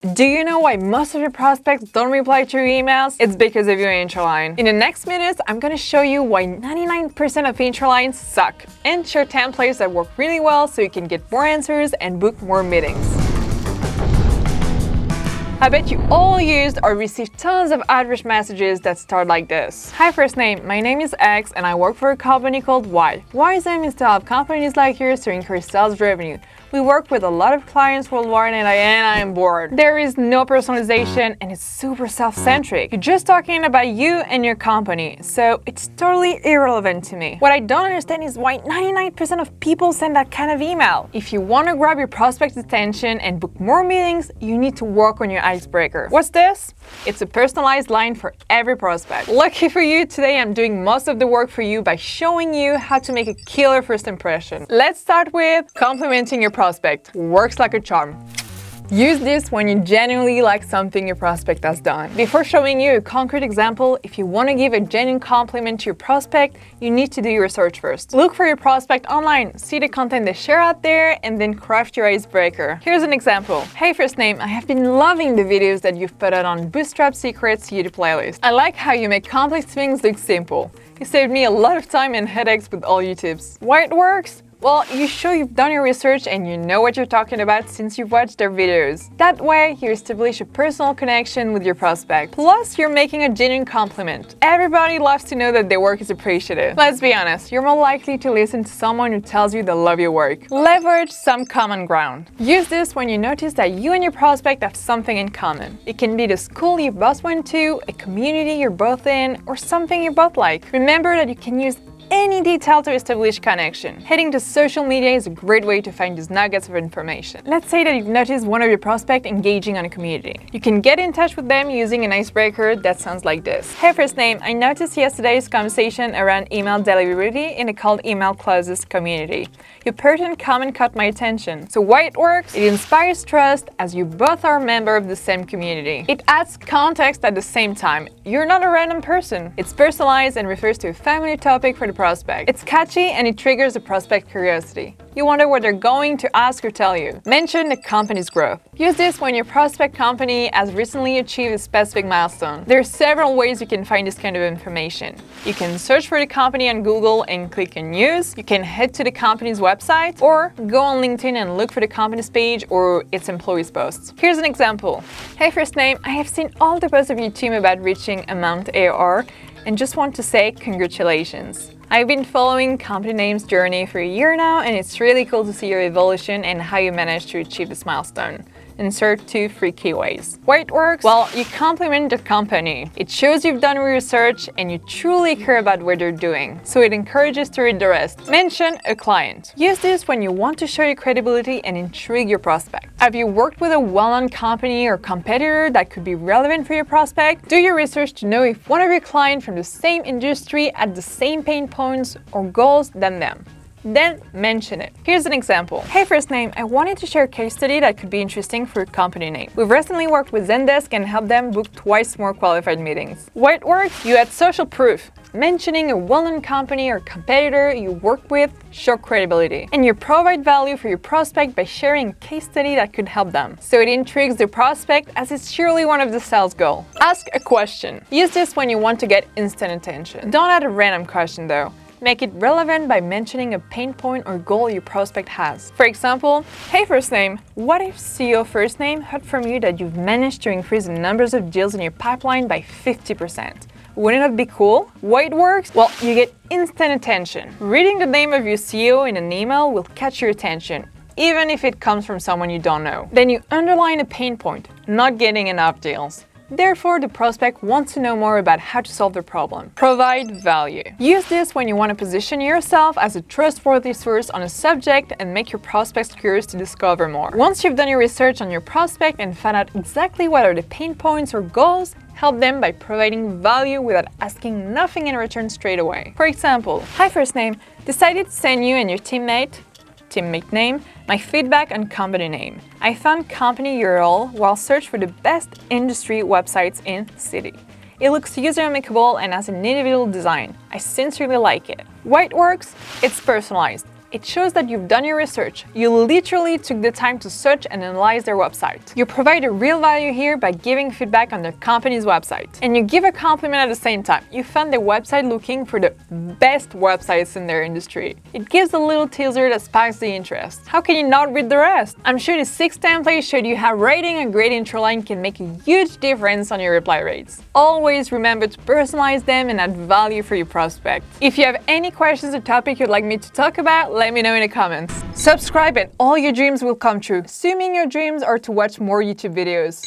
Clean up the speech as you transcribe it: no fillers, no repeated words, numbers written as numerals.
Do you know why most of your prospects don't reply to your emails? It's because of your intro line. In the next minutes, I'm going to show you why 99% of intro lines suck and share templates that work really well so you can get more answers and book more meetings. I bet you all used or received tons of outreach messages that start like this. Hi first name, my name is X and I work for a company called Y. Y's aim is to help companies like yours to increase sales revenue. We work with a lot of clients worldwide and I am bored. There is no personalization and it's super self-centric. You're just talking about you and your company, so it's totally irrelevant to me. What I don't understand is why 99% of people send that kind of email. If you want to grab your prospect's attention and book more meetings, you need to work on your icebreaker. What's this? It's a personalized line for every prospect. Lucky for you, today I'm doing most of the work for you by showing you how to make a killer first impression. Let's start with complimenting your prospect. Works like a charm. Use this when you genuinely like something your prospect has done. Before showing you a concrete example, if you want to give a genuine compliment to your prospect, you need to do your research first. Look for your prospect online, see the content they share out there, and then craft your icebreaker. Here's an example. Hey first name, I have been loving the videos that you've put out on Bootstrap Secrets YouTube playlist. I like how you make complex things look simple. You saved me a lot of time and headaches with all your tips. Why it works? Well, you show you've done your research and you know what you're talking about since you've watched their videos. That way, you establish a personal connection with your prospect. Plus, you're making a genuine compliment. Everybody loves to know that their work is appreciated. Let's be honest, you're more likely to listen to someone who tells you they love your work. Leverage some common ground. Use this when you notice that you and your prospect have something in common. It can be the school you both went to, a community you're both in, or something you both like. Remember that you can use any detail to establish connection. Heading to social media is a great way to find these nuggets of information. Let's say that you've noticed one of your prospects engaging on a community. You can get in touch with them using an icebreaker that sounds like this. Hey first name, I noticed yesterday's conversation around email delivery in a called email clauses community. Your pertinent comment caught my attention. So why it works? It inspires trust as you both are a member of the same community. It adds context at the same time. You're not a random person. It's personalized and refers to a familiar topic for the prospect. It's catchy and it triggers the prospect curiosity. You wonder what they're going to ask or tell you. Mention the company's growth. Use this when your prospect company has recently achieved a specific milestone. There are several ways you can find this kind of information. You can search for the company on Google and click on news. You can head to the company's website or go on LinkedIn and look for the company's page or its employees' posts. Here's an example. Hey first name, I have seen all the posts of your team about reaching amount ARR and just want to say congratulations. I've been following Company Name's journey for a year now and it's really cool to see your evolution and how you managed to achieve this milestone. Insert 2 free keyways. Why it works? Well, you compliment the company. It shows you've done research and you truly care about what they're doing, so it encourages to read the rest. Mention a client. Use this when you want to show your credibility and intrigue your prospect. Have you worked with a well-known company or competitor that could be relevant for your prospect? Do your research to know if one of your clients from the same industry had the same pain points or goals than them. Then mention it. Here's an example. Hey first name, I wanted to share a case study that could be interesting for a company name. We've recently worked with Zendesk and helped them book twice more qualified meetings. Why it works? You add social proof. Mentioning a well-known company or competitor you work with show credibility. And you provide value for your prospect by sharing a case study that could help them. So it intrigues the prospect as it's surely one of the sales goals. Ask a question. Use this when you want to get instant attention. Don't add a random question though. Make it relevant by mentioning a pain point or goal your prospect has. For example, hey first name, what if CEO first name heard from you that you've managed to increase the numbers of deals in your pipeline by 50%? Wouldn't it be cool? Why it works? Well, you get instant attention. Reading the name of your CEO in an email will catch your attention, even if it comes from someone you don't know. Then you underline a pain point, not getting enough deals. Therefore, the prospect wants to know more about how to solve the problem. Provide value. Use this when you want to position yourself as a trustworthy source on a subject and make your prospects curious to discover more. Once you've done your research on your prospect and found out exactly what are the pain points or goals, help them by providing value without asking nothing in return straight away. For example, hi first name, decided to send you and your teammate name, my feedback on company name. I found company URL while search for the best industry websites in city. It looks user-amicable and has an individual design. I sincerely like it. Why it works? It's personalized. It shows that you've done your research. You literally took the time to search and analyze their website. You provide a real value here by giving feedback on their company's website. And you give a compliment at the same time. You found their website looking for the best websites in their industry. It gives a little teaser that sparks the interest. How can you not read the rest? I'm sure the 6 templates showed you how writing a great intro line can make a huge difference on your reply rates. Always remember to personalize them and add value for your prospect. If you have any questions or topic you'd like me to talk about, let me know in the comments. Subscribe and all your dreams will come true, assuming your dreams are to watch more YouTube videos.